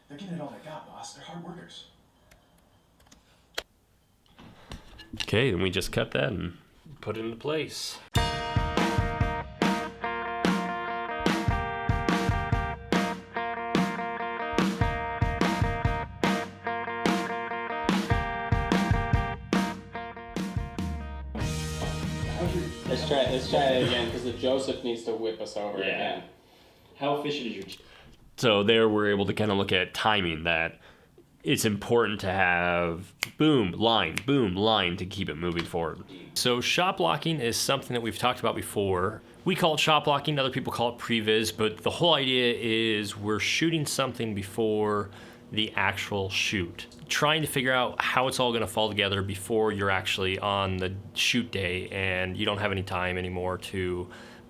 They're getting it all they got, boss. They're hard workers. Okay, and we just cut that and put it into place. Let's try it again, because the Joseph needs to whip us over again. How efficient is your... So there we're able to kind of look at timing, that it's important to have boom, line to keep it moving forward. So shot blocking is something that we've talked about before. We call it shot blocking, other people call it previs, but the whole idea is we're shooting something before the actual shoot. Trying to figure out how it's all gonna fall together before you're actually on the shoot day and you don't have any time anymore to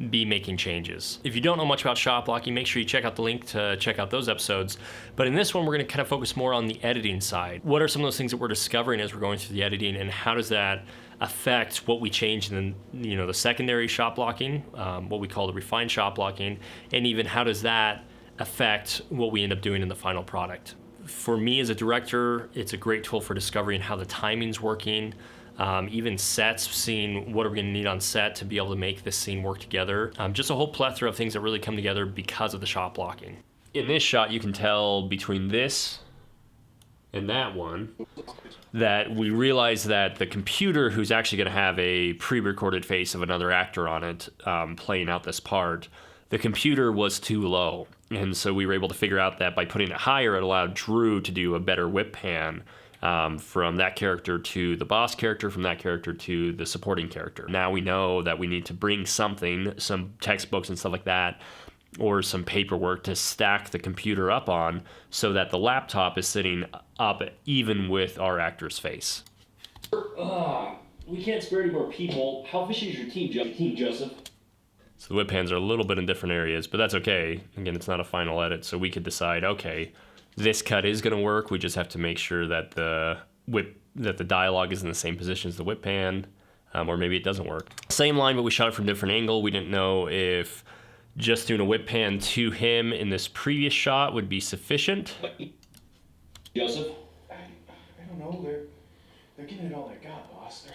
be making changes. If you don't know much about shot blocking, make sure you check out the link to check out those episodes. But in this one, we're gonna kind of focus more on the editing side. What are some of those things that we're discovering as we're going through the editing, and how does that affect what we change in the secondary shot blocking, what we call the refined shot blocking, and even how does that affect what we end up doing in the final product. For me as a director, it's a great tool for discovering how the timing's working, even sets, seeing what are we gonna need on set to be able to make this scene work together. Just a whole plethora of things that really come together because of the shot blocking. In this shot, you can tell between this and that one that we realize that the computer, who's actually gonna have a pre-recorded face of another actor on it playing out this part, the computer was too low. And so we were able to figure out that by putting it higher, it allowed Drew to do a better whip pan from that character to the boss character, from that character to the supporting character. Now we know that we need to bring something, some textbooks and stuff like that, or some paperwork to stack the computer up on so that the laptop is sitting up even with our actor's face. We can't spare any more people. How efficient is your team, Joseph? So the whip pans are a little bit in different areas, but that's okay. Again, it's not a final edit, so we could decide, okay, this cut is gonna work. We just have to make sure that the dialogue is in the same position as the whip pan, or maybe it doesn't work. Same line, but we shot it from a different angle. We didn't know if just doing a whip pan to him in this previous shot would be sufficient. Joseph? I don't know. They're getting it all they got, boss.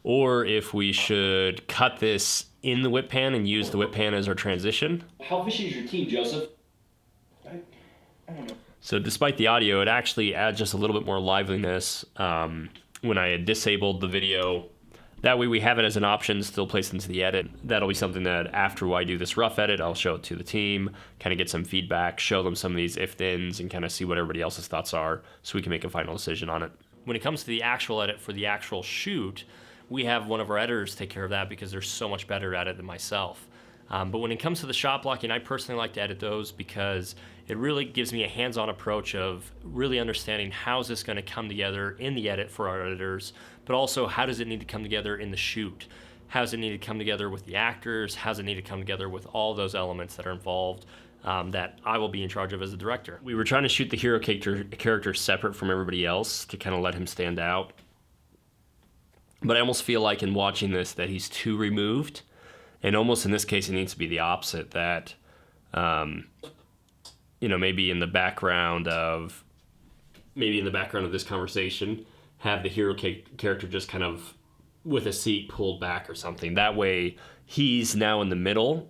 Or if we should cut this in the whip pan and use the whip pan as our transition. How efficient is your team, Joseph? I don't know. So despite the audio, it actually adds just a little bit more liveliness when I had disabled the video. That way we have it as an option, still placed into the edit. That'll be something that after I do this rough edit, I'll show it to the team, kind of get some feedback, show them some of these if-thens, and kind of see what everybody else's thoughts are so we can make a final decision on it. When it comes to the actual edit for the actual shoot, we have one of our editors take care of that because they're so much better at it than myself. But when it comes to the shot blocking, I personally like to edit those because it really gives me a hands-on approach of really understanding how is this going to come together in the edit for our editors, but also how does it need to come together in the shoot? How does it need to come together with the actors? How does it need to come together with all those elements that are involved that I will be in charge of as a director? We were trying to shoot the hero character separate from everybody else to kind of let him stand out. But I almost feel like in watching this that he's too removed. And almost in this case, it needs to be the opposite, that, maybe in the background of this conversation, have the hero character just kind of with a seat pulled back or something. That way, he's now in the middle.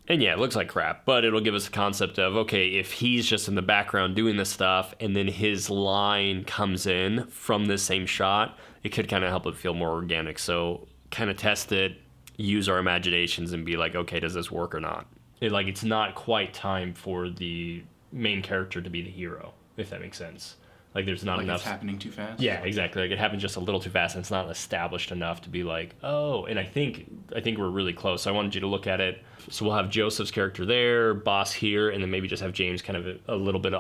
And yeah, it looks like crap, but it'll give us a concept of, okay, if he's just in the background doing this stuff and then his line comes in from this same shot, it could kind of help it feel more organic. So kind of test it, use our imaginations and be like, okay, does this work or not? It's not quite time for the main character to be the hero, if that makes sense. There's not enough. It's happening too fast? Yeah, exactly. It happened just a little too fast and it's not established enough to be like, oh, and I think we're really close. So I wanted you to look at it. So we'll have Joseph's character there, Boss here, and then maybe just have James kind of a little bit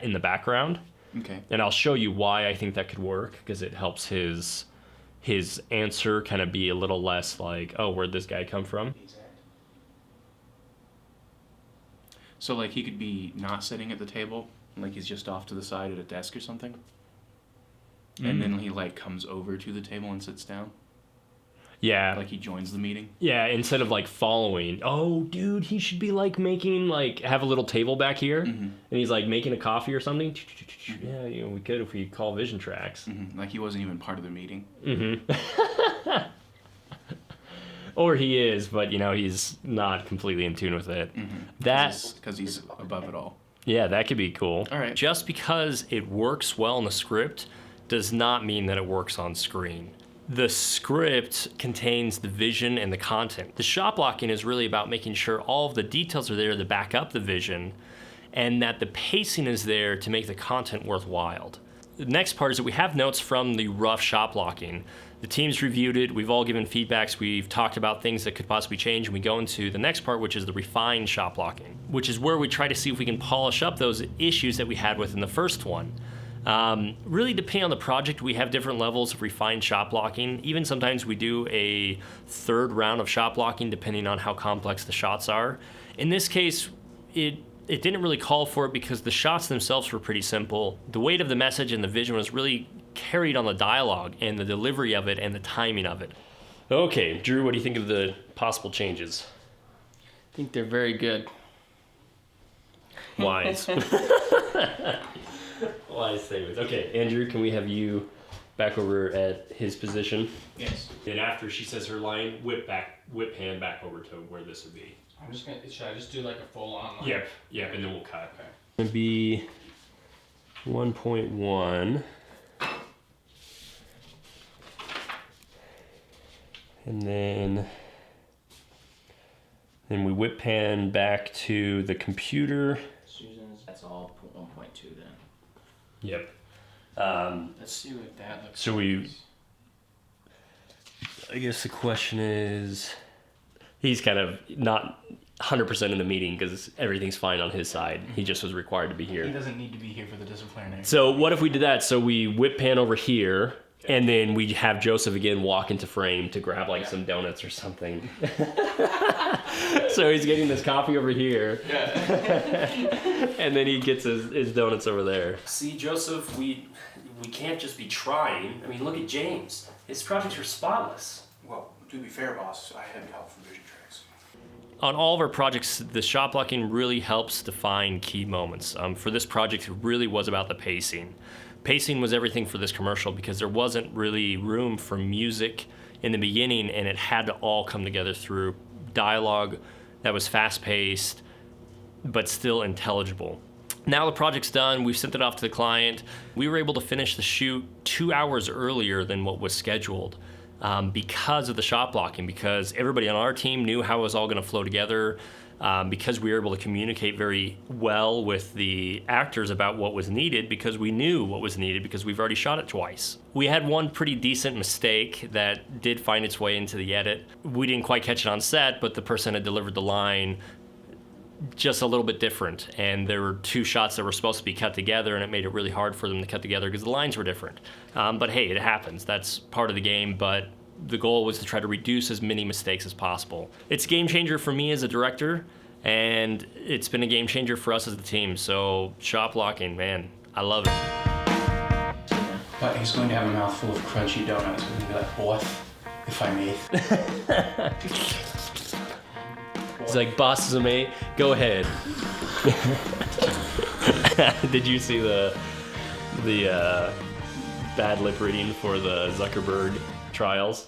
in the background. Okay. And I'll show you why I think that could work, because it helps his answer kind of be a little less like, oh, where'd this guy come from? So he could be not sitting at the table, he's just off to the side at a desk or something, and then he comes over to the table and sits down. Yeah. Like he joins the meeting. Yeah, instead of like following. Oh, dude, he should be like making like have a little table back here, and he's like making a coffee or something. Yeah, you know, we could if we call Vision Trax. Like he wasn't even part of the meeting. Or he is, but you know he's not completely in tune with it. That Because he's above it all. Yeah, that could be cool. All right. Just because it works well in the script does not mean that it works on screen. The script contains the vision and the content. The shot blocking is really about making sure all of the details are there to back up the vision, and that the pacing is there to make the content worthwhile. The next part is that we have notes from the rough shot blocking. The team's reviewed it, we've all given feedbacks, we've talked about things that could possibly change, and we go into the next part, which is the refined shot blocking, which is where we try to see if we can polish up those issues that we had within the first one. Really depending on the project, we have different levels of refined shot blocking. Even sometimes we do a third round of shot blocking depending on how complex the shots are. In this case, it didn't really call for it because the shots themselves were pretty simple. The weight of the message and the vision was really carried on the dialogue and the delivery of it and the timing of it. Okay, Drew, what do you think of the possible changes? I think they're very good. Wise. Wise statements. Okay, Andrew, can we have you back over at his position? Yes. And after she says her line, whip hand back over to where this would be. I'm just gonna. Should I just do like a full on? Like, Yep, and then we'll cut. Okay. It's gonna be 1.1. And then we whip pan back to the computer. Susan's, that's all 1.2 then. Yep. Let's see what that looks. So I guess the question is, he's kind of not 100% in the meeting because everything's fine on his side. He just was required to be He here. doesn't need to be here for the disciplinary. So what if we did that? So we whip pan over here, and then we have Joseph again walk into frame to grab like some donuts or something. So he's getting this coffee over here, and then he gets his donuts over there. See, Joseph, we can't just be trying. I mean, look at James. His projects are spotless. Well, to be fair, boss, I had help from Vision Trax. On all of our projects, the shot blocking really helps define key moments. For this project, it really was about the pacing. Pacing was everything for this commercial because there wasn't really room for music in the beginning, and it had to all come together through dialogue that was fast-paced but still intelligible. Now the project's done, we've sent it off to the client. We were able to finish the shoot 2 hours earlier than what was scheduled because of the shot blocking, because everybody on our team knew how it was all gonna flow together, because we were able to communicate very well with the actors about what was needed, because we knew what was needed because we've already shot it twice. We had one pretty decent mistake that did find its way into the edit. We didn't quite catch it on set, but the person had delivered the line just a little bit different, and there were two shots that were supposed to be cut together, and it made it really hard for them to cut together because the lines were different. But hey, it happens. That's part of the game, but the goal was to try to reduce as many mistakes as possible. It's a game changer for me as a director, and it's been a game changer for us as a team. So shot blocking, man, I love it. But he's going to have a mouthful of crunchy donuts. He's going to be like, what, if I may? It's like, boss is a mate, go ahead. Did you see the bad lip reading for the Zuckerberg trials?